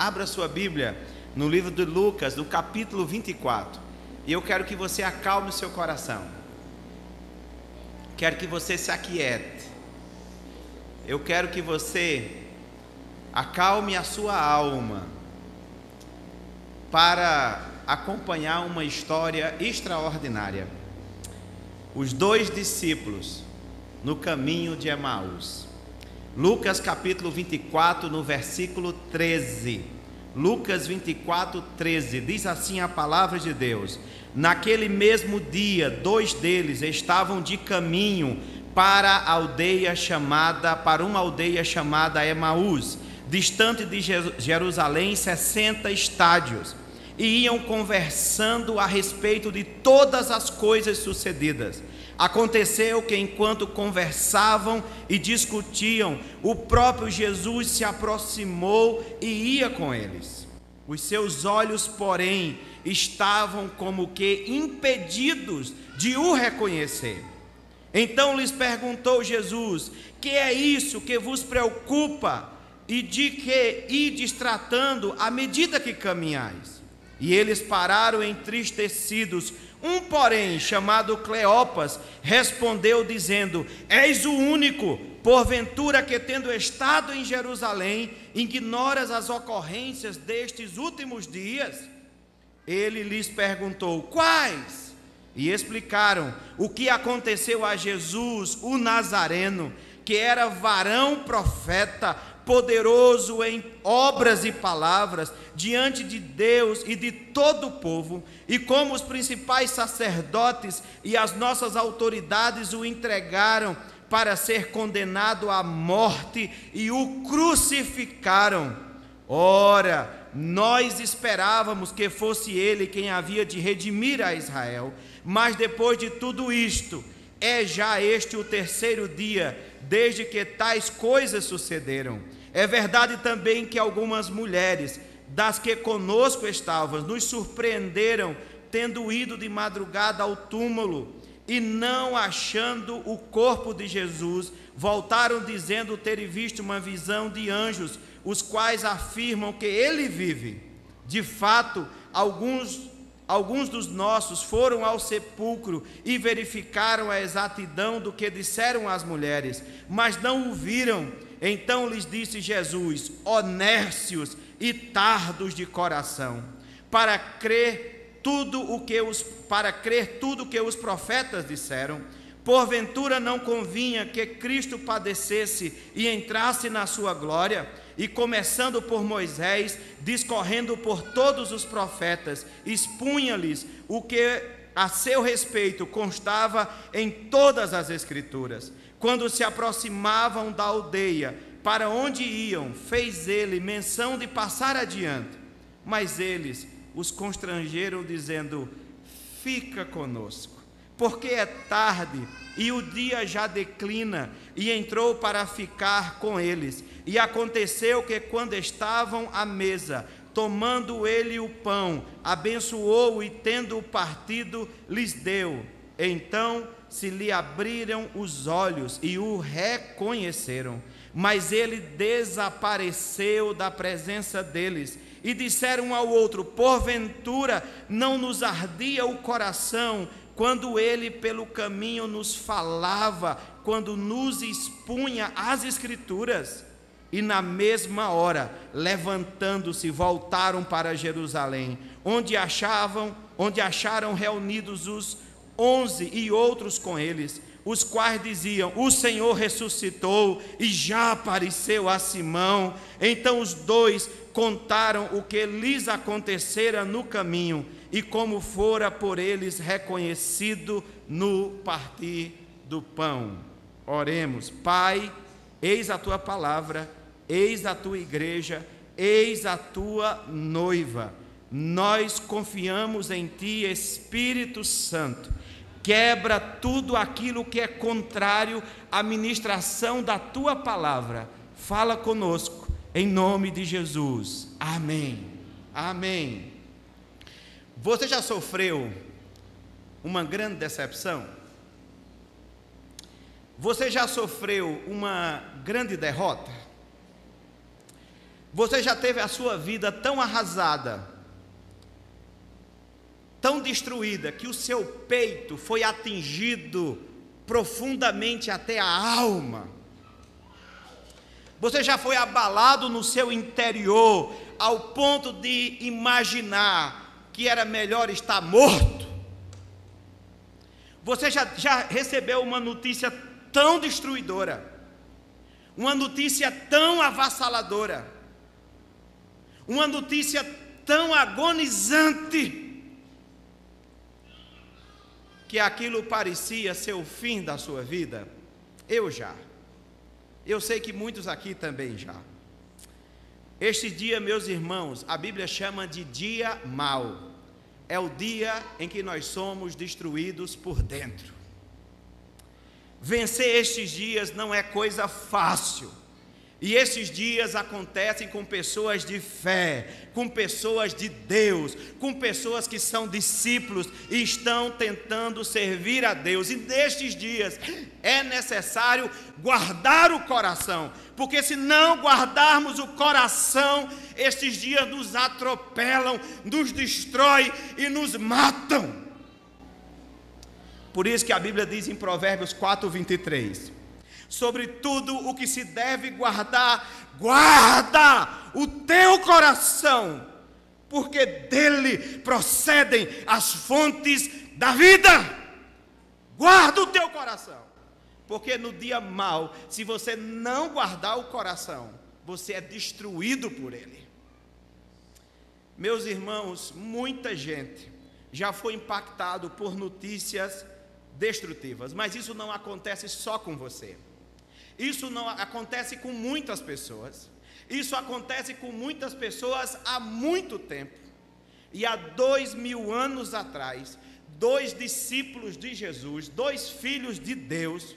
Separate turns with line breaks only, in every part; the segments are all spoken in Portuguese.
Abra sua Bíblia no livro de Lucas, no capítulo 24. E eu quero que você acalme o seu coração. Quero que você se aquiete. Eu quero que você acalme a sua alma para acompanhar uma história extraordinária. Os dois discípulos no caminho de Emaús. Lucas capítulo 24, no versículo 13. Lucas 24, 13. Diz assim a palavra de Deus: naquele mesmo dia, dois deles estavam de caminho para uma aldeia chamada Emaús, distante de Jerusalém 60 estádios, e iam conversando a respeito de todas as coisas sucedidas. Aconteceu que, enquanto conversavam e discutiam, o próprio Jesus se aproximou e ia com eles. Os seus olhos, porém, estavam como que impedidos de o reconhecer. Então lhes perguntou Jesus: que é isso que vos preocupa, e de que ides tratando à medida que caminhais? E eles pararam entristecidos. Um, porém, chamado Cleopas, respondeu dizendo: és o único, porventura, que tendo estado em Jerusalém, ignoras as ocorrências destes últimos dias? Ele lhes perguntou: quais? E explicaram o que aconteceu a Jesus, o Nazareno, que era varão profeta, poderoso em obras e palavras diante de Deus e de todo o povo, e como os principais sacerdotes e as nossas autoridades o entregaram para ser condenado à morte e o crucificaram. Ora, nós esperávamos que fosse ele quem havia de redimir a Israel, mas depois de tudo isto, é já este o terceiro dia desde que tais coisas sucederam. É verdade também que algumas mulheres, das que conosco estavam, nos surpreenderam, tendo ido de madrugada ao túmulo, e não achando o corpo de Jesus, voltaram dizendo terem visto uma visão de anjos, os quais afirmam que ele vive. De fato, alguns dos nossos foram ao sepulcro e verificaram a exatidão do que disseram as mulheres, mas não o viram. Então lhes disse Jesus: ó nércios e tardos de coração, para crer tudo o que os profetas disseram. Porventura não convinha que Cristo padecesse e entrasse na sua glória? E começando por Moisés, discorrendo por todos os profetas, expunha-lhes o que a seu respeito constava em todas as Escrituras. Quando se aproximavam da aldeia para onde iam, fez ele menção de passar adiante, mas eles os constrangeram, dizendo: fica conosco, porque é tarde e o dia já declina. E entrou para ficar com eles. E aconteceu que, quando estavam à mesa, tomando ele o pão, abençoou e, tendo-o partido, lhes deu. Então se lhe abriram os olhos e o reconheceram, mas ele desapareceu da presença deles. E disseram um ao outro: porventura não nos ardia o coração quando ele pelo caminho nos falava, quando nos expunha as Escrituras? E na mesma hora, levantando-se, voltaram para Jerusalém, onde acharam reunidos os 11 e outros com eles, os quais diziam: o Senhor ressuscitou e já apareceu a Simão. Então os dois contaram o que lhes acontecera no caminho e como fora por eles reconhecido no partir do pão. Oremos. Pai, eis a tua palavra, eis a tua igreja, eis a tua noiva. Nós confiamos em ti, Espírito Santo. Quebra tudo aquilo que é contrário à ministração da tua palavra. Fala conosco, em nome de Jesus. Amém. Amém. Você já sofreu uma grande decepção? Você já sofreu uma grande derrota? Você já teve a sua vida tão arrasada, tão destruída, que o seu peito foi atingido profundamente até a alma? Você já foi abalado no seu interior ao ponto de imaginar que era melhor estar morto? Você já recebeu uma notícia tão destruidora, uma notícia tão avassaladora, uma notícia tão agonizante, que aquilo parecia ser o fim da sua vida? Eu sei que muitos aqui também já. Este dia, meus irmãos, a Bíblia chama de dia mau. É o dia em que nós somos destruídos por dentro. Vencer estes dias não é coisa fácil. E esses dias acontecem com pessoas de fé, com pessoas de Deus, com pessoas que são discípulos e estão tentando servir a Deus. E nestes dias é necessário guardar o coração, porque se não guardarmos o coração, estes dias nos atropelam, nos destrói e nos matam. Por isso que a Bíblia diz em Provérbios 4:23: sobre tudo o que se deve guardar, guarda o teu coração, porque dele procedem as fontes da vida. Guarda o teu coração, porque no dia mau, se você não guardar o coração, você é destruído por ele. Meus irmãos, muita gente já foi impactado por notícias destrutivas, mas isso não acontece só com você. Isso não acontece com muitas pessoas. Isso acontece com muitas pessoas há muito tempo. E há 2000 anos atrás, 2 discípulos de Jesus, 2 filhos de Deus,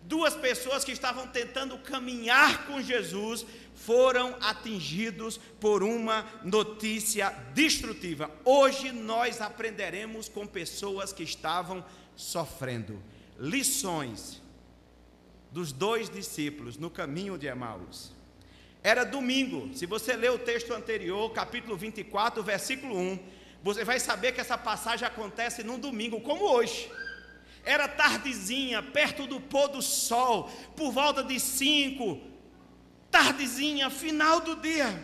2 pessoas que estavam tentando caminhar com Jesus, foram atingidos por uma notícia destrutiva. Hoje nós aprenderemos com pessoas que estavam sofrendo lições dos 2 discípulos no caminho de Emaús. Era domingo. Se você ler o texto anterior, capítulo 24, versículo 1, você vai saber que essa passagem acontece num domingo, como hoje. Era tardezinha, perto do pôr do sol, por volta de 5, tardezinha, final do dia.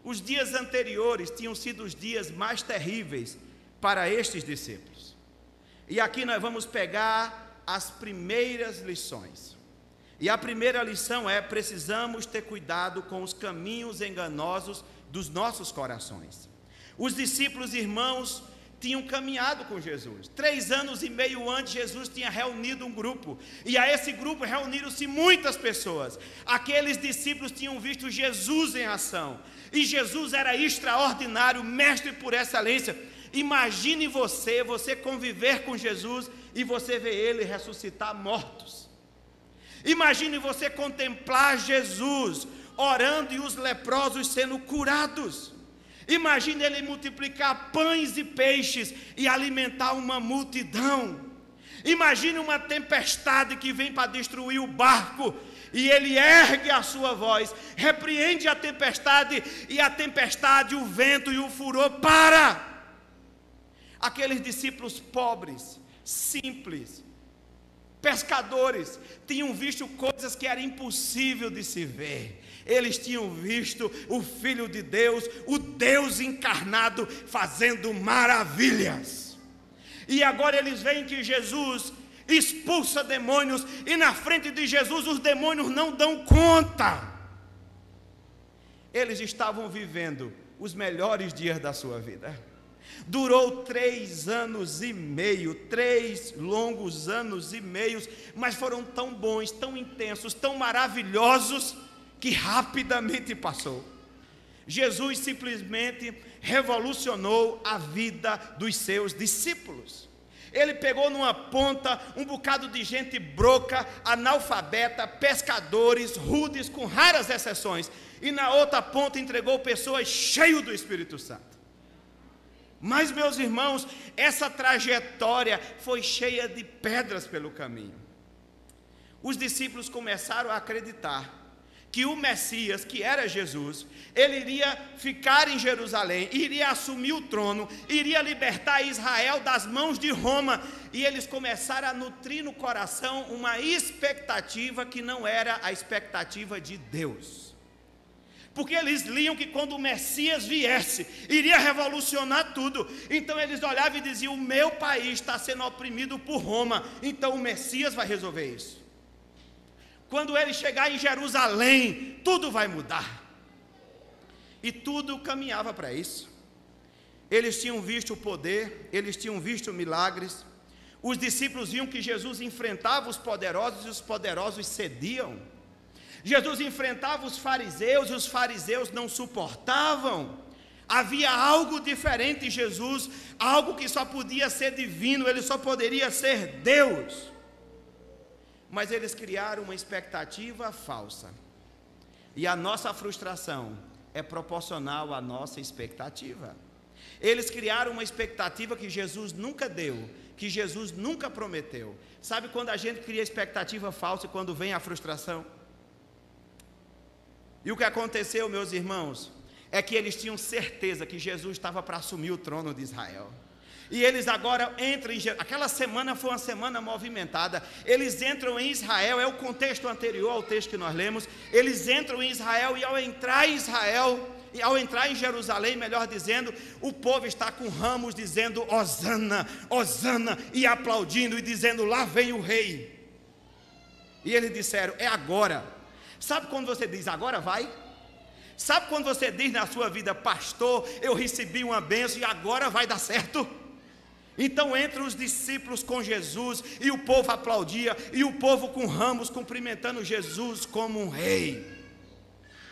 Os dias anteriores tinham sido os dias mais terríveis para estes discípulos. E aqui nós vamos pegar as primeiras lições. E a primeira lição é: precisamos ter cuidado com os caminhos enganosos dos nossos corações. Os discípulos, irmãos, tinham caminhado com Jesus. 3 anos e meio antes, Jesus tinha reunido um grupo, e a esse grupo reuniram-se muitas pessoas. Aqueles discípulos tinham visto Jesus em ação, e Jesus era extraordinário, mestre por excelência. Imagine você conviver com Jesus e você ver ele ressuscitar mortos. Imagine você contemplar Jesus orando e os leprosos sendo curados. Imagine ele multiplicar pães e peixes e alimentar uma multidão. Imagine uma tempestade que vem para destruir o barco, e ele ergue a sua voz, repreende a tempestade, e a tempestade, o vento e o furor para. Aqueles discípulos pobres, simples, pescadores, tinham visto coisas que era impossível de se ver. Eles tinham visto o Filho de Deus, o Deus encarnado, fazendo maravilhas. E agora eles veem que Jesus expulsa demônios, e na frente de Jesus os demônios não dão conta. Eles estavam vivendo os melhores dias da sua vida. Durou 3 anos e meio, 3 longos anos e meios, mas foram tão bons, tão intensos, tão maravilhosos, que rapidamente passou. Jesus simplesmente revolucionou a vida dos seus discípulos. Ele pegou numa ponta um bocado de gente broca, analfabeta, pescadores, rudes, com raras exceções, e na outra ponta entregou pessoas cheias do Espírito Santo. Mas, meus irmãos, essa trajetória foi cheia de pedras pelo caminho. Os discípulos começaram a acreditar que o Messias, que era Jesus, ele iria ficar em Jerusalém, iria assumir o trono, iria libertar Israel das mãos de Roma, e eles começaram a nutrir no coração uma expectativa que não era a expectativa de Deus. Porque eles liam que quando o Messias viesse, iria revolucionar tudo. Então eles olhavam e diziam: o meu país está sendo oprimido por Roma, então o Messias vai resolver isso. Quando ele chegar em Jerusalém, tudo vai mudar. E tudo caminhava para isso. Eles tinham visto o poder, eles tinham visto milagres. Os discípulos viam que Jesus enfrentava os poderosos e os poderosos cediam. Jesus enfrentava os fariseus e os fariseus não suportavam. Havia algo diferente em Jesus, algo que só podia ser divino, ele só poderia ser Deus. Mas eles criaram uma expectativa falsa. E a nossa frustração é proporcional à nossa expectativa. Eles criaram uma expectativa que Jesus nunca deu, que Jesus nunca prometeu. Sabe quando a gente cria expectativa falsa e quando vem a frustração? E o que aconteceu, meus irmãos, é que eles tinham certeza que Jesus estava para assumir o trono de Israel. E eles agora entram em Jerusalém. Aquela semana foi uma semana movimentada. Eles entram em Israel, é o contexto anterior ao texto que nós lemos. Eles entram em Israel, e ao entrar em Israel, e ao entrar em Jerusalém, melhor dizendo, o povo está com ramos dizendo Hosana, Hosana, e aplaudindo e dizendo: lá vem o rei. E eles disseram: é agora. Sabe quando você diz agora vai? Sabe quando você diz na sua vida: pastor, eu recebi uma bênção e agora vai dar certo? Então entram os discípulos com Jesus, e o povo aplaudia, e o povo com ramos cumprimentando Jesus como um rei.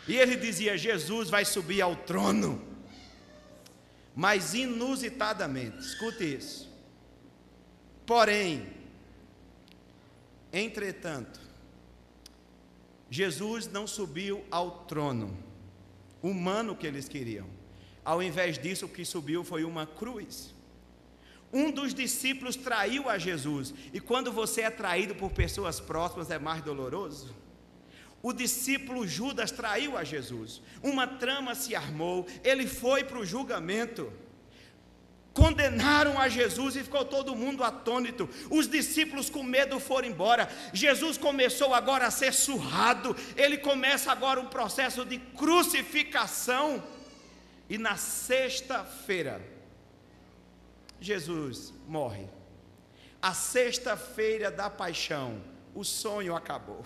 E ele dizia: Jesus vai subir ao trono. Mas inusitadamente, escute isso. Porém, entretanto, Jesus não subiu ao trono humano que eles queriam. Ao invés disso, o que subiu foi uma cruz. Um dos discípulos traiu a Jesus. E quando você é traído por pessoas próximas, é mais doloroso. O discípulo Judas traiu a Jesus. Uma trama se armou. Ele foi para o julgamento. Condenaram a Jesus e ficou todo mundo atônito. Os discípulos com medo foram embora. Jesus começou agora a ser surrado. Ele começa agora um processo de crucificação. E na sexta-feira, Jesus morre. A sexta-feira da paixão, o sonho acabou.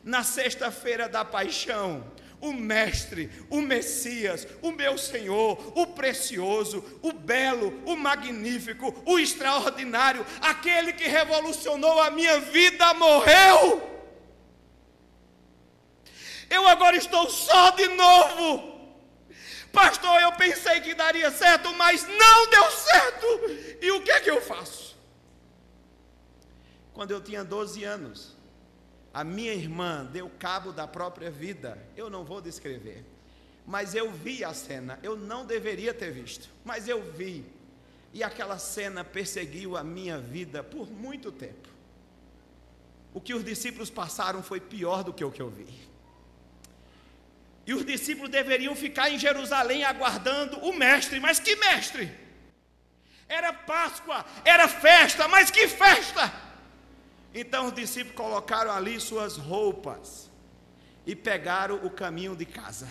Na sexta-feira da paixão, o mestre, o Messias, o meu Senhor, o precioso, o belo, o magnífico, o extraordinário, aquele que revolucionou a minha vida, morreu. Eu agora estou só de novo. Pastor, eu pensei que daria certo, mas não deu certo. E o que é que eu faço? Quando eu tinha 12 anos, a minha irmã deu cabo da própria vida. Eu não vou descrever, mas eu vi a cena. Eu não deveria ter visto, mas eu vi. E aquela cena perseguiu a minha vida por muito tempo. O que os discípulos passaram foi pior do que o que eu vi. E os discípulos deveriam ficar em Jerusalém aguardando o mestre. Mas que mestre? Era Páscoa, era festa, mas que festa! Então os discípulos colocaram ali suas roupas e pegaram o caminho de casa.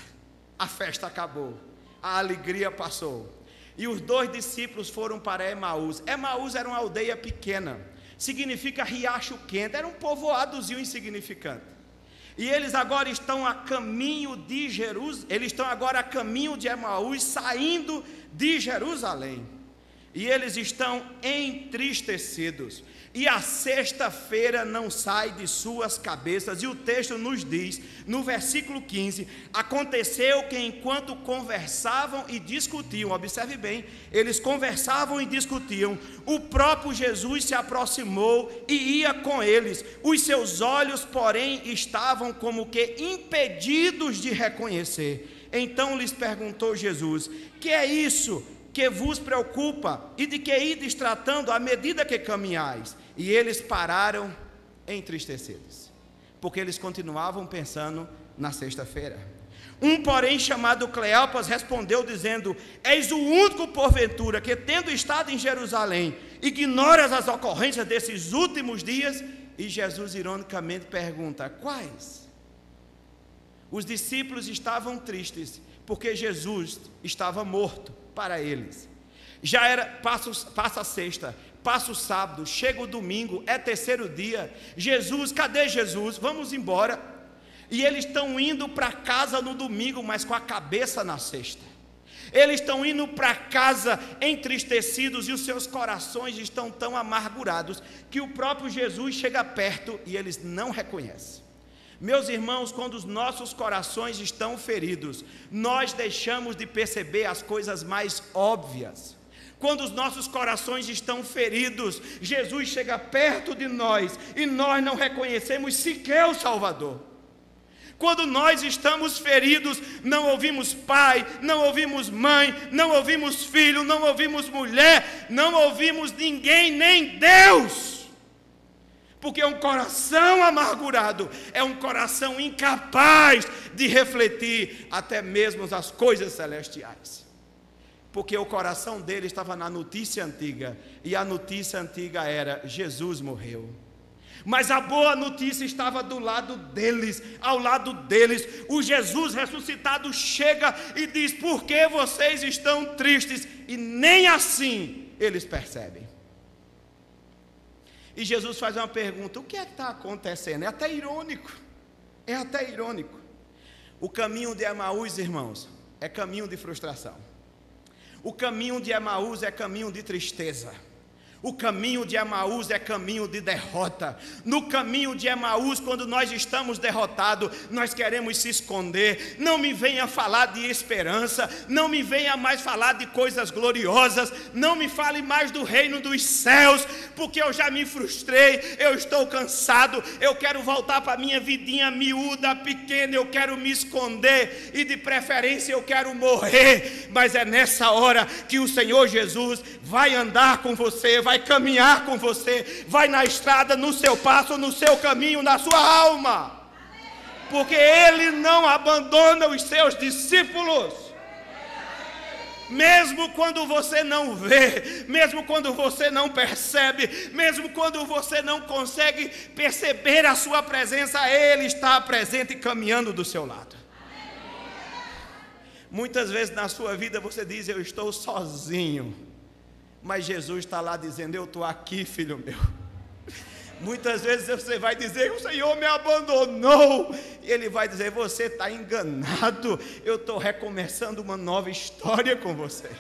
A festa acabou, a alegria passou. E os dois discípulos foram para Emaús. Emaús era uma aldeia pequena, significa riacho quente, era um povoadozinho insignificante. E eles agora estão a caminho de Jerusalém, eles estão agora a caminho de Emaús, saindo de Jerusalém. E eles estão entristecidos. E a sexta-feira não sai de suas cabeças. E o texto nos diz, no versículo 15: aconteceu que enquanto conversavam e discutiam, observe bem, eles conversavam e discutiam, o próprio Jesus se aproximou e ia com eles. Os seus olhos, porém, estavam como que impedidos de reconhecer. Então lhes perguntou Jesus: que é isso que vos preocupa, e de que ides tratando à medida que caminhais? E eles pararam entristecidos. porque eles continuavam pensando na sexta-feira. Um, porém, chamado Cleopas, respondeu dizendo: és o único porventura que, tendo estado em Jerusalém, ignoras as ocorrências desses últimos dias? E Jesus ironicamente pergunta: quais? Os discípulos estavam tristes, porque Jesus estava morto para eles. Já era, passa a sexta, passa o sábado, chega o domingo, é terceiro dia. Jesus, cadê Jesus? Vamos embora. E eles estão indo para casa no domingo, mas com a cabeça na sexta. Eles estão indo para casa entristecidos e os seus corações estão tão amargurados que o próprio Jesus chega perto e eles não reconhecem. Meus irmãos, quando os nossos corações estão feridos, nós deixamos de perceber as coisas mais óbvias. Quando os nossos corações estão feridos, Jesus chega perto de nós e nós não reconhecemos sequer o Salvador. Quando nós estamos feridos, não ouvimos pai, não ouvimos mãe, não ouvimos filho, não ouvimos mulher, não ouvimos ninguém, nem Deus. Porque um coração amargurado é um coração incapaz de refletir até mesmo as coisas celestiais. Porque o coração dele estava na notícia antiga, e a notícia antiga era: Jesus morreu. Mas a boa notícia estava do lado deles, ao lado deles. O Jesus ressuscitado chega e diz: por que vocês estão tristes? E nem assim eles percebem. E Jesus faz uma pergunta: o que é que está acontecendo? É até irônico. É até irônico. O caminho de Emaús, irmãos, é caminho de frustração. O caminho de Emaús é caminho de tristeza. O caminho de Emaús é caminho de derrota. No caminho de Emaús, quando nós estamos derrotados, nós queremos se esconder. Não me venha falar de esperança, não me venha mais falar de coisas gloriosas, não me fale mais do reino dos céus, porque eu já me frustrei, eu estou cansado, eu quero voltar para a minha vidinha miúda, pequena, eu quero me esconder e de preferência eu quero morrer. Mas é nessa hora que o Senhor Jesus vai andar com você, vai caminhar com você, vai na estrada, no seu passo, no seu caminho, na sua alma, porque Ele não abandona os seus discípulos. Mesmo quando você não vê, mesmo quando você não percebe, mesmo quando você não consegue perceber a sua presença, Ele está presente e caminhando do seu lado. Muitas vezes na sua vida você diz: eu estou sozinho. Mas Jesus está lá dizendo: eu estou aqui, filho meu. Muitas vezes você vai dizer: o Senhor me abandonou. E Ele vai dizer: você está enganado. Eu estou recomeçando uma nova história com você.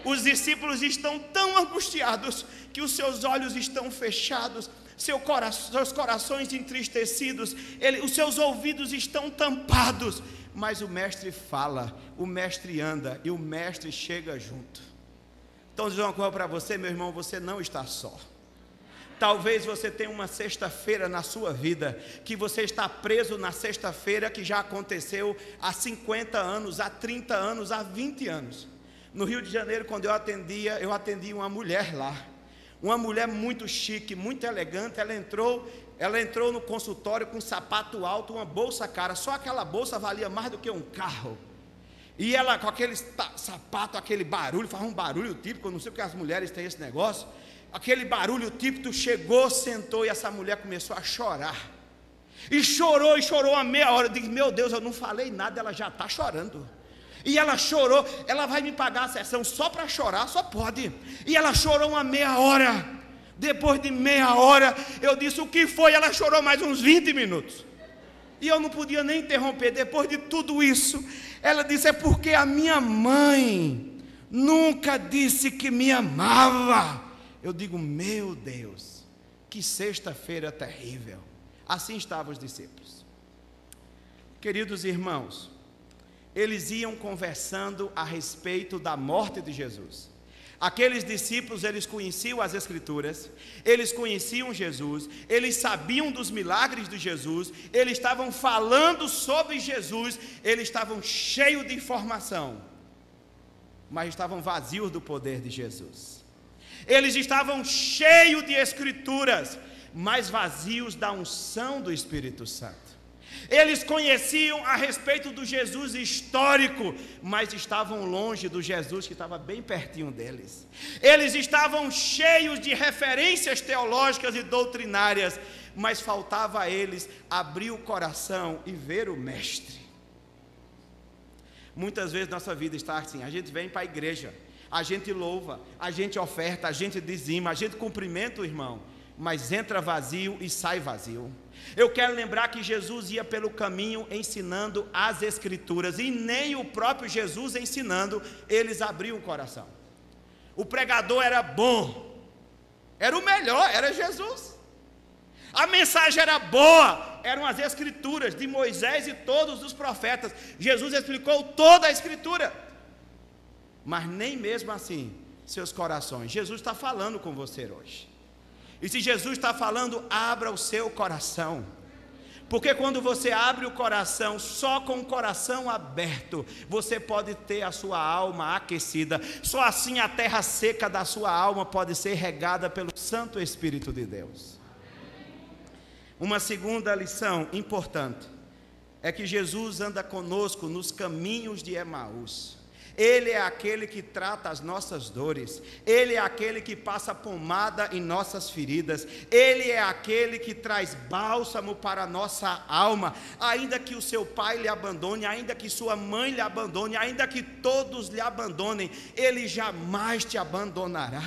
Os discípulos estão tão angustiados que os seus olhos estão fechados, seus corações entristecidos, os seus ouvidos estão tampados. Mas o mestre fala, o mestre anda e o mestre chega junto. Então, dizer uma coisa para você, meu irmão: você não está só. Talvez você tenha uma sexta-feira na sua vida, que você está preso na sexta-feira que já aconteceu há 50 anos, há 30 anos, há 20 anos. No Rio de Janeiro, quando eu atendi uma mulher lá. Uma mulher muito chique, muito elegante. Ela entrou no consultório com um sapato alto, uma bolsa cara. Só aquela bolsa valia mais do que um carro. E ela com aquele sapato, aquele barulho, faz um barulho típico, eu não sei porque as mulheres têm esse negócio. Aquele barulho típico, chegou, sentou e essa mulher começou a chorar. E chorou a meia hora. Eu disse: meu Deus, eu não falei nada, ela já está chorando. E ela chorou, ela vai me pagar a sessão só para chorar, só pode. E ela chorou uma meia hora. Depois de meia hora, eu disse: o que foi? Ela chorou mais uns 20 minutos. E eu não podia nem interromper. Depois de tudo isso, ela disse: é porque a minha mãe nunca disse que me amava. Eu digo: meu Deus, que sexta-feira terrível. Assim estavam os discípulos. Queridos irmãos, eles iam conversando a respeito da morte de Jesus. Aqueles discípulos, eles conheciam as Escrituras, eles conheciam Jesus, eles sabiam dos milagres de Jesus, eles estavam falando sobre Jesus, eles estavam cheios de informação, mas estavam vazios do poder de Jesus. Eles estavam cheios de Escrituras, mas vazios da unção do Espírito Santo. Eles conheciam a respeito do Jesus histórico, mas estavam longe do Jesus que estava bem pertinho deles. Eles estavam cheios de referências teológicas e doutrinárias, mas faltava a eles abrir o coração e ver o Mestre. Muitas vezes nossa vida está assim: a gente vem para a igreja, a gente louva, a gente oferta, a gente dizima, a gente cumprimenta o irmão, mas entra vazio e sai vazio. Eu quero lembrar que Jesus ia pelo caminho ensinando as Escrituras, e nem o próprio Jesus ensinando, eles abriam o coração. O pregador era bom, era o melhor, era Jesus. A mensagem era boa, eram as Escrituras de Moisés e todos os profetas. Jesus explicou toda a Escritura, mas nem mesmo assim seus corações. Jesus está falando com você hoje. E se Jesus está falando, abra o seu coração, porque quando você abre o coração, só com o coração aberto, você pode ter a sua alma aquecida. Só assim a terra seca da sua alma pode ser regada pelo Santo Espírito de Deus. Uma segunda lição importante é que Jesus anda conosco nos caminhos de Emaús. Ele é aquele que trata as nossas dores, Ele é aquele que passa pomada em nossas feridas, Ele é aquele que traz bálsamo para a nossa alma. Ainda que o seu pai lhe abandone, ainda que sua mãe lhe abandone, ainda que todos lhe abandonem, Ele jamais te abandonará.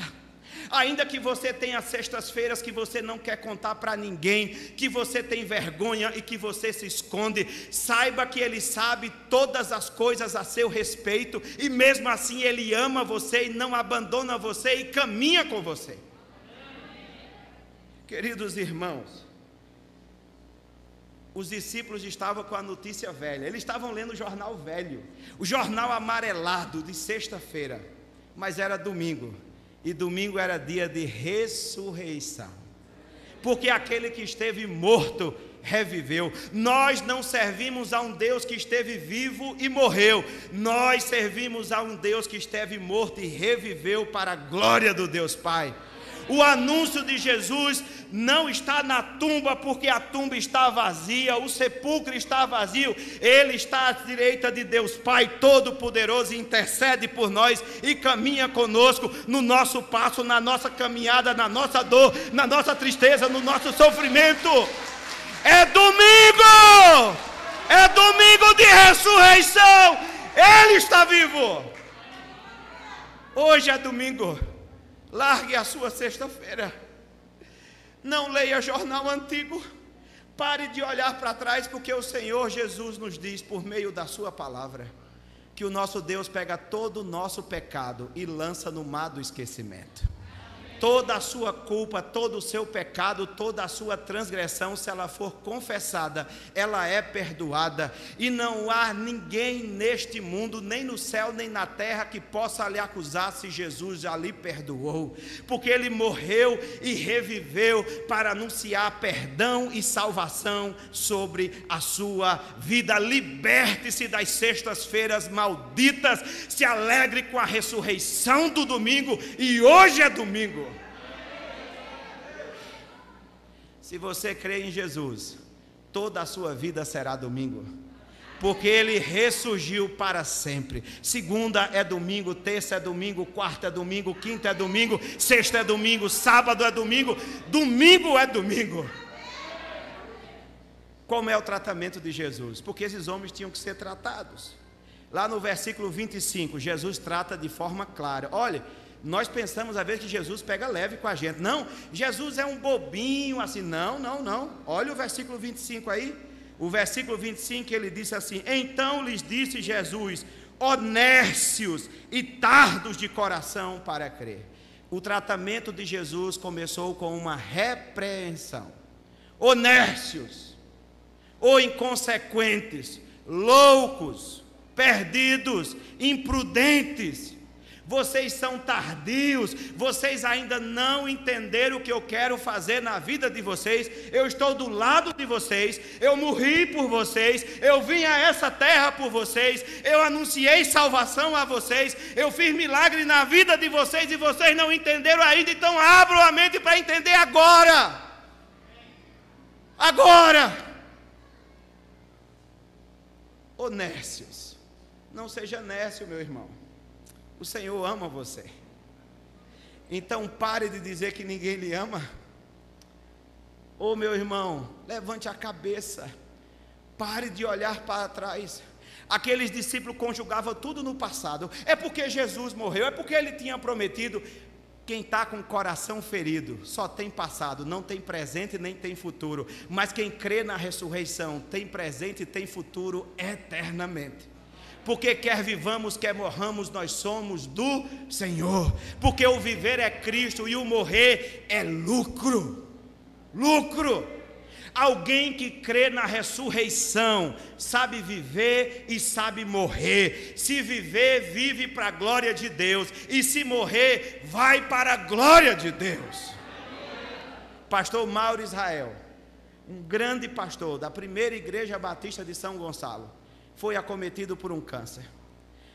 Ainda que você tenha sextas-feiras que você não quer contar para ninguém, que você tem vergonha e que você se esconde, saiba que Ele sabe todas as coisas a seu respeito, e mesmo assim Ele ama você e não abandona você e caminha com você. Queridos irmãos, os discípulos estavam com a notícia velha, eles estavam lendo o jornal velho, o jornal amarelado de sexta-feira, mas era domingo. E domingo era dia de ressurreição, porque aquele que esteve morto reviveu. Nós não servimos a um Deus que esteve vivo e morreu, nós servimos a um Deus que esteve morto e reviveu para a glória do Deus Pai. O anúncio de Jesus não está na tumba, porque a tumba está vazia, o sepulcro está vazio. Ele está à direita de Deus Pai Todo-Poderoso e intercede por nós e caminha conosco no nosso passo, na nossa caminhada, na nossa dor, na nossa tristeza, no nosso sofrimento. É domingo! É domingo de ressurreição! Ele está vivo! Hoje é domingo. Largue a sua sexta-feira, não leia jornal antigo, pare de olhar para trás, porque o Senhor Jesus nos diz, por meio da sua palavra, que o nosso Deus pega todo o nosso pecado e lança no mar do esquecimento. Toda a sua culpa, todo o seu pecado, toda a sua transgressão, se ela for confessada, ela é perdoada, e não há ninguém neste mundo, nem no céu, nem na terra, que possa lhe acusar se Jesus já lhe perdoou, porque Ele morreu e reviveu para anunciar perdão e salvação sobre a sua vida. Liberte-se das sextas-feiras malditas, se alegre com a ressurreição do domingo, e hoje é domingo. Se você crê em Jesus, toda a sua vida será domingo, porque Ele ressurgiu para sempre. Segunda é domingo, terça é domingo, quarta é domingo, quinta é domingo, sexta é domingo, sábado é domingo, domingo é domingo. Como é o tratamento de Jesus? Porque esses homens tinham que ser tratados. Lá no versículo 25, Jesus trata de forma clara. Olha, nós pensamos às vezes que Jesus pega leve com a gente. Não, Jesus é um bobinho assim. Não. Olha o versículo 25 aí. O versículo 25 ele disse assim: então lhes disse Jesus, ó nércios e tardos de coração para crer. O tratamento de Jesus começou com uma repreensão. Ó nércios, ó inconsequentes, loucos, perdidos, imprudentes, vocês são tardios, vocês ainda não entenderam o que eu quero fazer na vida de vocês. Eu estou do lado de vocês, eu morri por vocês, eu vim a essa terra por vocês, eu anunciei salvação a vocês, eu fiz milagre na vida de vocês e vocês não entenderam ainda. Então abram a mente para entender agora. Agora, ô nércios, não seja nércio, meu irmão. O Senhor ama você. Então pare de dizer que ninguém lhe ama. Ô meu irmão, levante a cabeça. Pare de olhar para trás. Aqueles discípulos conjugavam tudo no passado. É porque Jesus morreu, é porque Ele tinha prometido. Quem está com o coração ferido só tem passado, não tem presente nem tem futuro. Mas quem crê na ressurreição tem presente e tem futuro eternamente. Porque quer vivamos, quer morramos, nós somos do Senhor. Porque o viver é Cristo e o morrer é lucro. Lucro. Alguém que crê na ressurreição sabe viver e sabe morrer. Se viver, vive para a glória de Deus. E se morrer, vai para a glória de Deus. Pastor Mauro Israel, um grande pastor da primeira igreja batista de São Gonçalo, foi acometido por um câncer.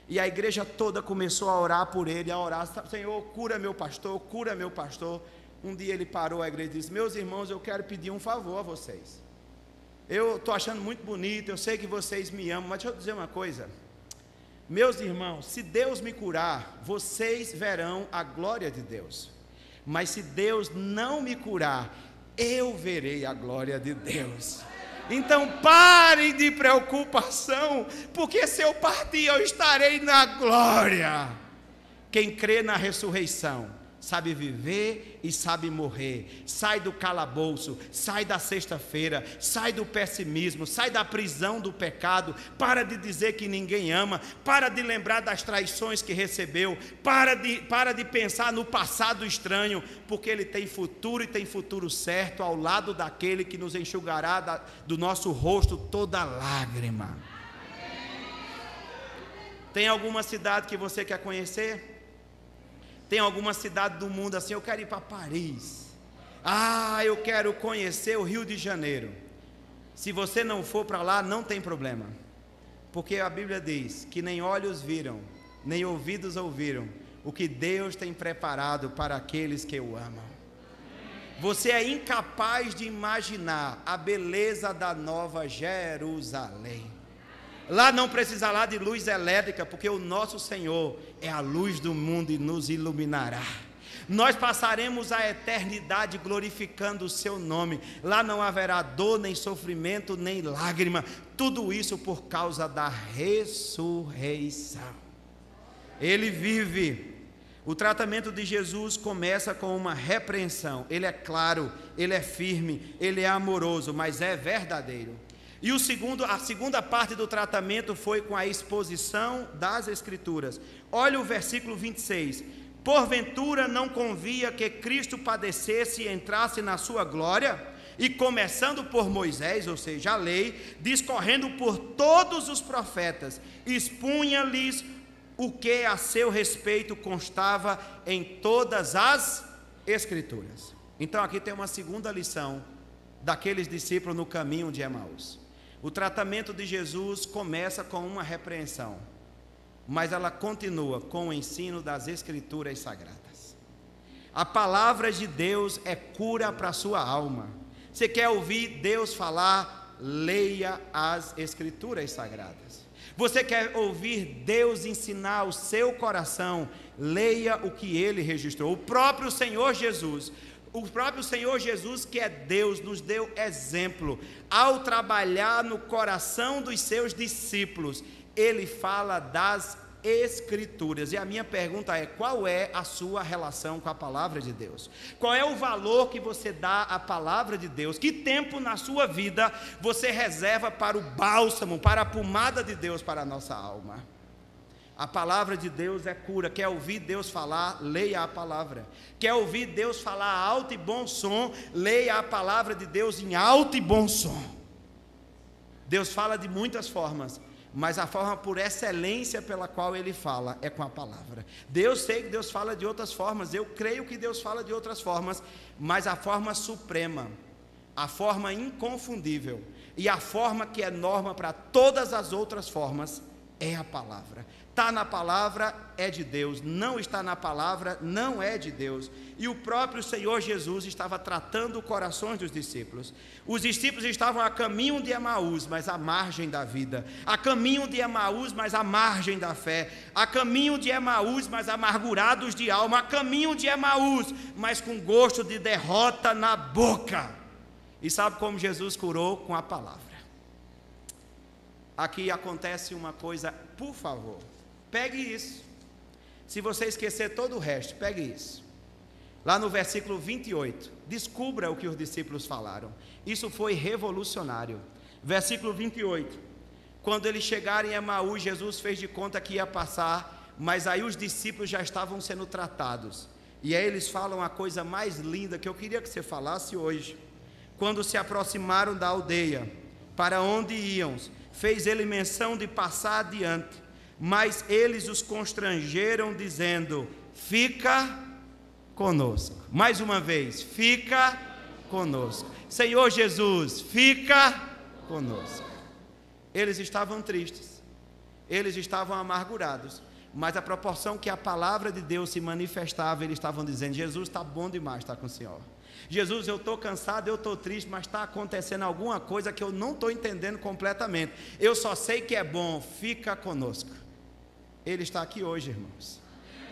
E a igreja toda começou a orar por ele, a orar: Senhor, cura meu pastor, cura meu pastor. Um dia ele parou a igreja e disse: meus irmãos, eu quero pedir um favor a vocês. Eu estou achando muito bonito, eu sei que vocês me amam, mas deixa eu dizer uma coisa. Meus irmãos, se Deus me curar, vocês verão a glória de Deus. Mas se Deus não me curar, eu verei a glória de Deus. Então parem de preocupação, porque se eu partir, eu estarei na glória. Quem crê na ressurreição sabe viver e sabe morrer. Sai do calabouço, sai da sexta-feira, sai do pessimismo, sai da prisão do pecado. Para de dizer que ninguém ama, para de lembrar das traições que recebeu, para de pensar no passado estranho, porque ele tem futuro e tem futuro certo ao lado daquele que nos enxugará do nosso rosto toda lágrima. Tem alguma cidade que você quer conhecer? Tem alguma cidade do mundo assim: eu quero ir para Paris. Eu quero conhecer o Rio de Janeiro. Se você não for para lá, não tem problema. Porque a Bíblia diz que nem olhos viram, nem ouvidos ouviram o que Deus tem preparado para aqueles que o amam. Você é incapaz de imaginar a beleza da Nova Jerusalém. Lá não precisa lá de luz elétrica, porque o nosso Senhor é a luz do mundo e nos iluminará. Nós passaremos a eternidade glorificando o seu nome. Lá não haverá dor, nem sofrimento, nem lágrima. Tudo isso por causa da ressurreição. Ele vive. O tratamento de Jesus começa com uma repreensão. Ele é claro, ele é firme, ele é amoroso, mas é verdadeiro. E a segunda parte do tratamento foi com a exposição das Escrituras. Olha o versículo 26. Porventura não convia que Cristo padecesse e entrasse na sua glória? E começando por Moisés, ou seja, a lei, discorrendo por todos os profetas, expunha-lhes o que a seu respeito constava em todas as Escrituras. Então aqui tem uma segunda lição daqueles discípulos no caminho de Emaús. O tratamento de Jesus começa com uma repreensão, mas ela continua com o ensino das Escrituras Sagradas. A palavra de Deus é cura para a sua alma. Você quer ouvir Deus falar? Leia as Escrituras Sagradas. Você quer ouvir Deus ensinar o seu coração? Leia o que Ele registrou. O próprio Senhor Jesus, que é Deus, nos deu exemplo. Ao trabalhar no coração dos seus discípulos, Ele fala das Escrituras. E a minha pergunta é: qual é a sua relação com a palavra de Deus? Qual é o valor que você dá à palavra de Deus? Que tempo na sua vida você reserva para o bálsamo, para a pomada de Deus para a nossa alma? A palavra de Deus é cura. Quer ouvir Deus falar? Leia a palavra. Quer ouvir Deus falar alto e bom som? Leia a palavra de Deus em alto e bom som. Deus fala de muitas formas, mas a forma por excelência pela qual Ele fala é com a palavra. Sei que Deus fala de outras formas, eu creio que Deus fala de outras formas, mas a forma suprema, a forma inconfundível e a forma que é norma para todas as outras formas é a palavra. Está na palavra, é de Deus. Não está na palavra, não é de Deus. E o próprio Senhor Jesus estava tratando os corações dos discípulos. Os discípulos estavam a caminho de Emaús, mas à margem da vida. A caminho de Emaús, mas à margem da fé. A caminho de Emaús, mas amargurados de alma. A caminho de Emaús, mas com gosto de derrota na boca. E sabe como Jesus curou? Com a palavra. Aqui acontece uma coisa, por favor, pegue isso. Se você esquecer todo o resto, pegue isso. Lá no versículo 28, descubra o que os discípulos falaram. Isso foi revolucionário. Versículo 28. Quando eles chegaram em Emaús, Jesus fez de conta que ia passar, mas aí os discípulos já estavam sendo tratados. E aí eles falam a coisa mais linda que eu queria que você falasse hoje. Quando se aproximaram da aldeia, para onde iam, fez ele menção de passar adiante, mas eles os constrangeram, dizendo: fica conosco. Mais uma vez, fica conosco. Senhor Jesus, fica conosco. Eles estavam tristes, eles estavam amargurados, mas a proporção que a palavra de Deus se manifestava, eles estavam dizendo: Jesus, está bom demais estar com o Senhor. Jesus, eu estou cansado, eu estou triste, mas está acontecendo alguma coisa que eu não estou entendendo completamente. Eu só sei que é bom, fica conosco. Ele está aqui hoje, irmãos.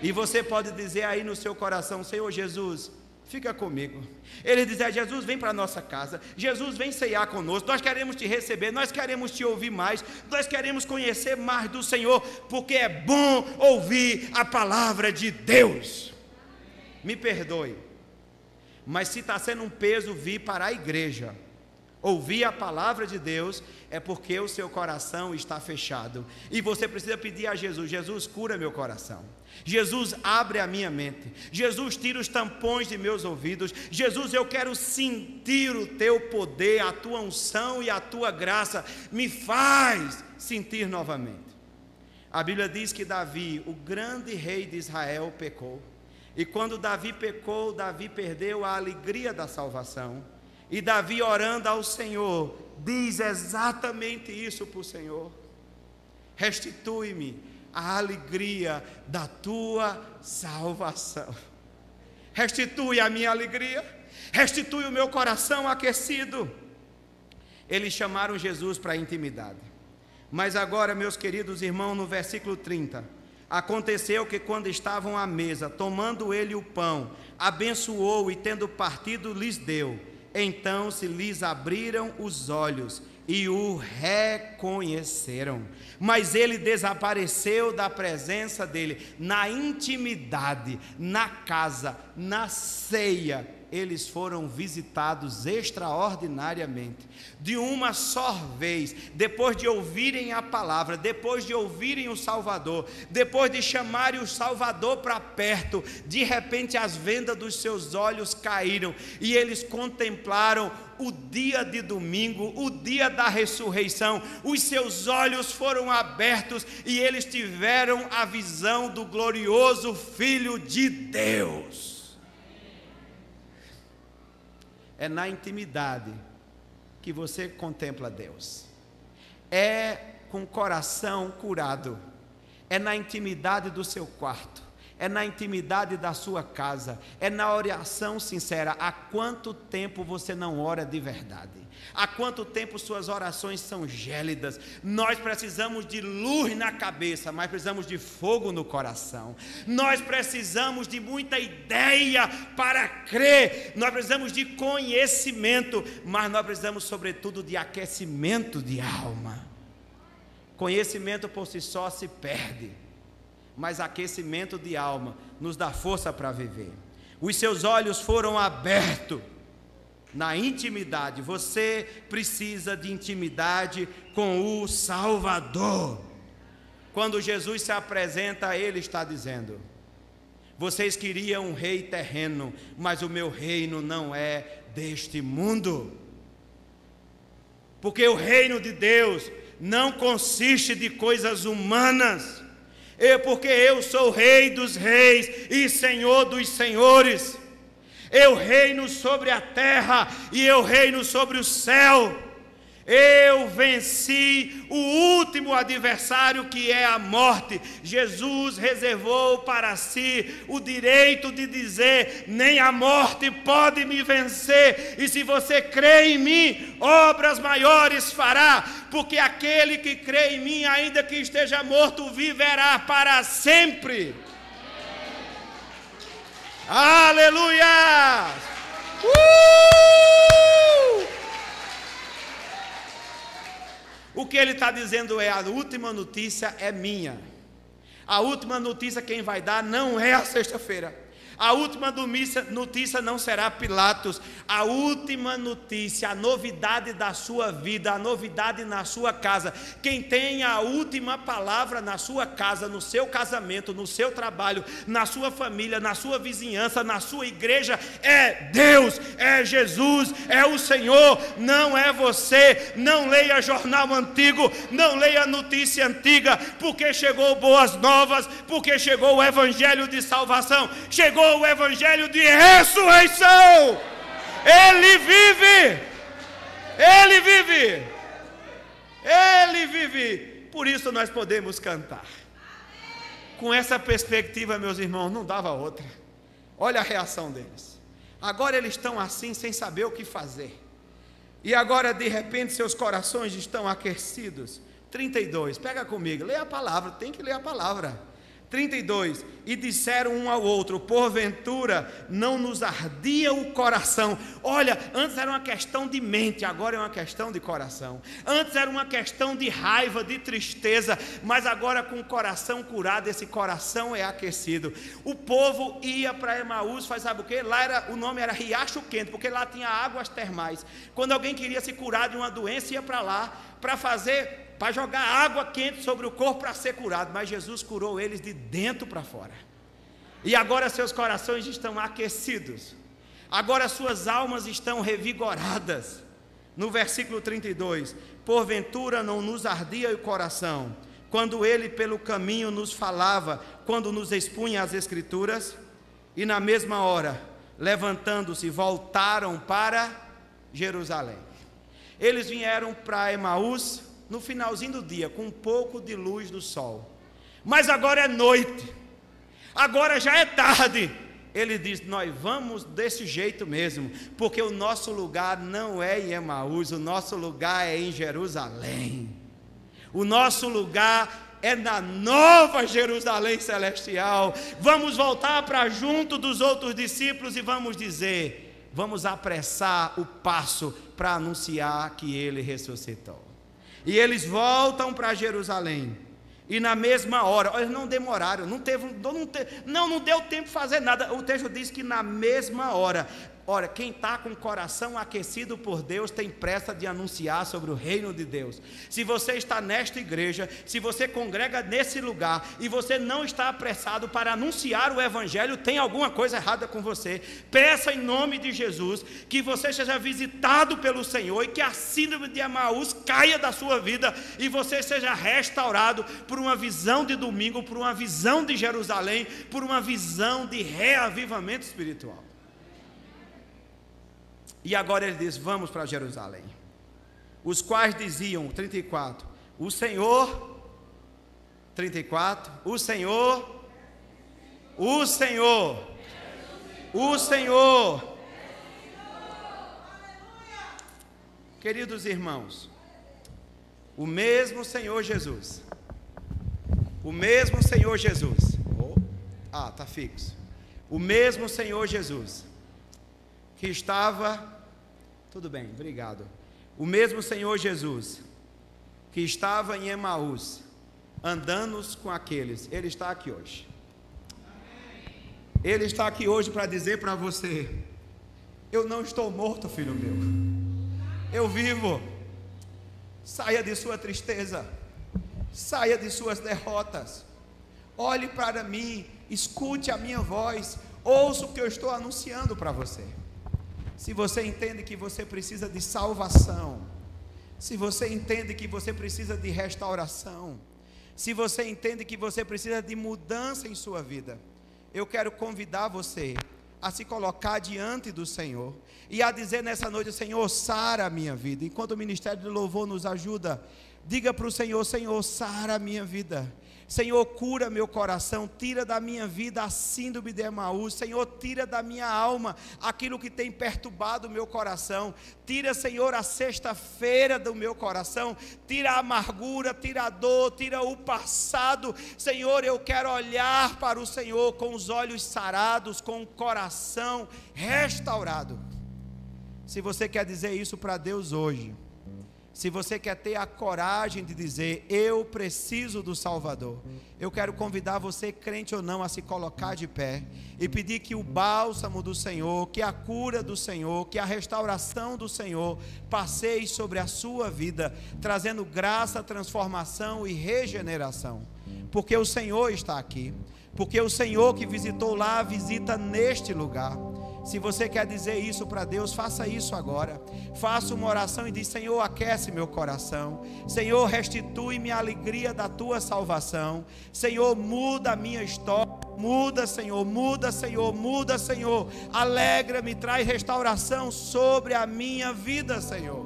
E você pode dizer aí no seu coração: Senhor Jesus, fica comigo. Ele diz: Jesus, vem para a nossa casa. Jesus, vem ceiar conosco. Nós queremos te receber, nós queremos te ouvir mais, nós queremos conhecer mais do Senhor, porque é bom ouvir a palavra de Deus. Me perdoe, mas se está sendo um peso vir para a igreja, ouvir a palavra de Deus, é porque o seu coração está fechado. E você precisa pedir a Jesus: Jesus, cura meu coração. Jesus, abre a minha mente. Jesus, tira os tampões de meus ouvidos. Jesus, eu quero sentir o teu poder, a tua unção e a tua graça. Me faz sentir novamente. A Bíblia diz que Davi, o grande rei de Israel, pecou. E quando Davi pecou, Davi perdeu a alegria da salvação. E Davi, orando ao Senhor, diz exatamente isso para o Senhor: restitui-me a alegria da tua salvação. Restitui a minha alegria, restitui o meu coração aquecido. Eles chamaram Jesus para a intimidade. Mas agora, meus queridos irmãos, no versículo 30, aconteceu que quando estavam à mesa, tomando ele o pão, abençoou e tendo partido lhes deu. Então se lhes abriram os olhos e o reconheceram. Mas ele desapareceu da presença dele. Na intimidade, na casa, na ceia, eles foram visitados extraordinariamente. De uma só vez, depois de ouvirem a palavra, depois de ouvirem o Salvador, depois de chamarem o Salvador para perto, de repente as vendas dos seus olhos caíram e eles contemplaram o dia de domingo, o dia da ressurreição. Os seus olhos foram abertos e eles tiveram a visão do glorioso Filho de Deus. É na intimidade que você contempla Deus. É com o coração curado. É na intimidade do seu quarto. É na intimidade da sua casa. É na oração sincera. Há quanto tempo você não ora de verdade? Há quanto tempo suas orações são gélidas? Nós precisamos de luz na cabeça, mas precisamos de fogo no coração. Nós precisamos de muita ideia para crer. Nós precisamos de conhecimento, mas nós precisamos sobretudo de aquecimento de alma. Conhecimento por si só se perde, mas aquecimento de alma nos dá força para viver. Os seus olhos foram abertos na intimidade. Você precisa de intimidade com o Salvador. Quando Jesus se apresenta, ele está dizendo: vocês queriam um rei terreno, mas o meu reino não é deste mundo. Porque o reino de Deus não consiste de coisas humanas. Porque eu sou rei dos reis e senhor dos senhores. Eu reino sobre a terra e eu reino sobre o céu. Eu venci o último adversário, que é a morte. Jesus reservou para si o direito de dizer: nem a morte pode me vencer. E se você crê em mim, obras maiores fará, porque aquele que crê em mim, ainda que esteja morto, viverá para sempre. Aleluia! O que ele está dizendo é: a última notícia é minha. A última notícia quem vai dar não é a sexta-feira. A última notícia não será Pilatos. A última notícia, a novidade da sua vida, a novidade na sua casa. Quem tem a última palavra na sua casa, no seu casamento, no seu trabalho, na sua família, na sua vizinhança, na sua igreja, é Deus, é Jesus, é o Senhor, não é você. Não leia jornal antigo, não leia notícia antiga, porque chegou boas novas, porque chegou o evangelho de salvação, chegou o evangelho de ressurreição. Ele vive, ele vive, ele vive. Por isso nós podemos cantar. Com essa perspectiva, meus irmãos, não dava outra. Olha a reação deles. Agora eles estão assim, sem saber o que fazer. E agora de repente seus corações estão aquecidos. 32, pega comigo, leia a palavra, tem que ler a palavra. 32, e disseram um ao outro: porventura não nos ardia o coração. Olha, antes era uma questão de mente, agora é uma questão de coração. Antes era uma questão de raiva, de tristeza, mas agora com o coração curado, esse coração é aquecido. O povo ia para Emaús, sabe o que? Lá o nome era Riacho Quente, porque lá tinha águas termais. Quando alguém queria se curar de uma doença, ia para lá, para jogar água quente sobre o corpo para ser curado. Mas Jesus curou eles de dentro para fora. E agora seus corações estão aquecidos. Agora suas almas estão revigoradas. No versículo 32, porventura não nos ardia o coração, quando ele pelo caminho nos falava, quando nos expunha as escrituras? E na mesma hora, levantando-se, voltaram para Jerusalém. Eles vieram para Emaús no finalzinho do dia, com um pouco de luz do sol. Mas agora é noite, agora já é tarde. Ele diz: nós vamos desse jeito mesmo, porque o nosso lugar não é em Emaús, o nosso lugar é em Jerusalém. O nosso lugar é na nova Jerusalém celestial. Vamos voltar para junto dos outros discípulos e vamos dizer: vamos apressar o passo para anunciar que ele ressuscitou. E eles voltam para Jerusalém. E na mesma hora, eles não demoraram, não deu tempo de fazer nada. O texto diz que na mesma hora. Ora, quem está com o coração aquecido por Deus tem pressa de anunciar sobre o reino de Deus. Se você está nesta igreja, se você congrega nesse lugar e você não está apressado para anunciar o evangelho, tem alguma coisa errada com você. Peça em nome de Jesus que você seja visitado pelo Senhor e que a síndrome de Emaús caia da sua vida e você seja restaurado por uma visão de domingo, por uma visão de Jerusalém, por uma visão de reavivamento espiritual. E agora ele diz: vamos para Jerusalém. Os quais diziam, 34, o Senhor, 34, o Senhor, o Senhor, o Senhor. Queridos irmãos, o mesmo Senhor Jesus, o mesmo Senhor Jesus, está fixo, o mesmo Senhor Jesus, que estava, tudo bem, obrigado. O mesmo Senhor Jesus, que estava em Emaús, andando com aqueles, Ele está aqui hoje. Ele está aqui hoje para dizer para você: eu não estou morto, filho meu, eu vivo. Saia de sua tristeza, saia de suas derrotas, olhe para mim, escute a minha voz, ouça o que eu estou anunciando para você. Se você entende que você precisa de salvação, se você entende que você precisa de restauração, se você entende que você precisa de mudança em sua vida, eu quero convidar você
a se colocar diante do Senhor e a dizer nessa noite: Senhor, sara a minha vida. Enquanto o ministério de louvor nos ajuda, diga para o Senhor: Senhor, sara a minha vida. Senhor, cura meu coração, tira da minha vida a síndrome de Emaús. Senhor, tira da minha alma aquilo que tem perturbado o meu coração. Tira, Senhor, a sexta-feira do meu coração. Tira a amargura, tira a dor, tira o passado. Senhor, eu quero olhar para o Senhor com os olhos sarados, com o coração restaurado. Se você quer dizer isso para Deus hoje, se você quer ter a coragem de dizer: eu preciso do Salvador, eu quero convidar você, crente ou não, a se colocar de pé e pedir que o bálsamo do Senhor, que a cura do Senhor, que a restauração do Senhor passeie sobre a sua vida, trazendo graça, transformação e regeneração. Porque o Senhor está aqui, porque o Senhor que visitou lá, visita neste lugar. Se você quer dizer isso para Deus, faça isso agora. Faça uma oração e diz: Senhor, aquece meu coração. Senhor, restitui-me a alegria da tua salvação. Senhor, muda a minha história. Muda, Senhor, muda, Senhor, muda, Senhor. Alegra-me, traz restauração sobre a minha vida, Senhor.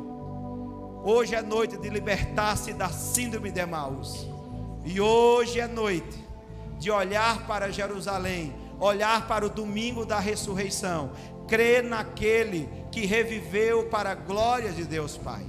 Hoje é noite de libertar-se da síndrome de Emaús. E hoje é noite de olhar para Jerusalém, olhar para o domingo da ressurreição, crer naquele que reviveu para a glória de Deus Pai.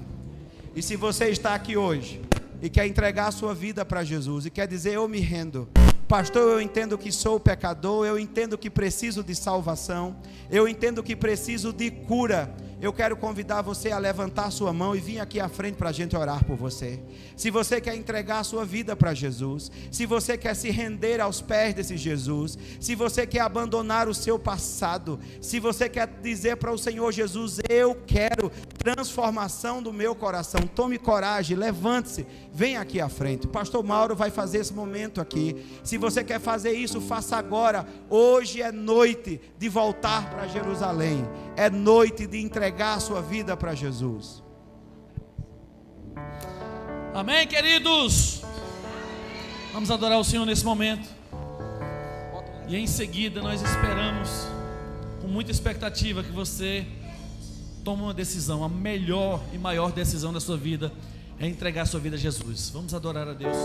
E se você está aqui hoje e quer entregar a sua vida para Jesus e quer dizer: eu me rendo, pastor, eu entendo que sou pecador, eu entendo que preciso de salvação, eu entendo que preciso de cura, eu quero convidar você a levantar sua mão e vir aqui à frente para a gente orar por você. Se você quer entregar a sua vida para Jesus, se você quer se render aos pés desse Jesus, se você quer abandonar o seu passado, se você quer dizer para o Senhor Jesus: eu quero transformação do meu coração, tome coragem, levante-se, vem aqui à frente. O pastor Mauro vai fazer esse momento aqui. Se você quer fazer isso, faça agora. Hoje é noite de voltar para Jerusalém, é noite de entregar a sua vida para Jesus.
Amém, queridos? Vamos adorar o Senhor nesse momento. E em seguida nós esperamos, com muita expectativa, que você tome uma decisão. A melhor e maior decisão da sua vida é entregar a sua vida a Jesus. Vamos adorar a Deus.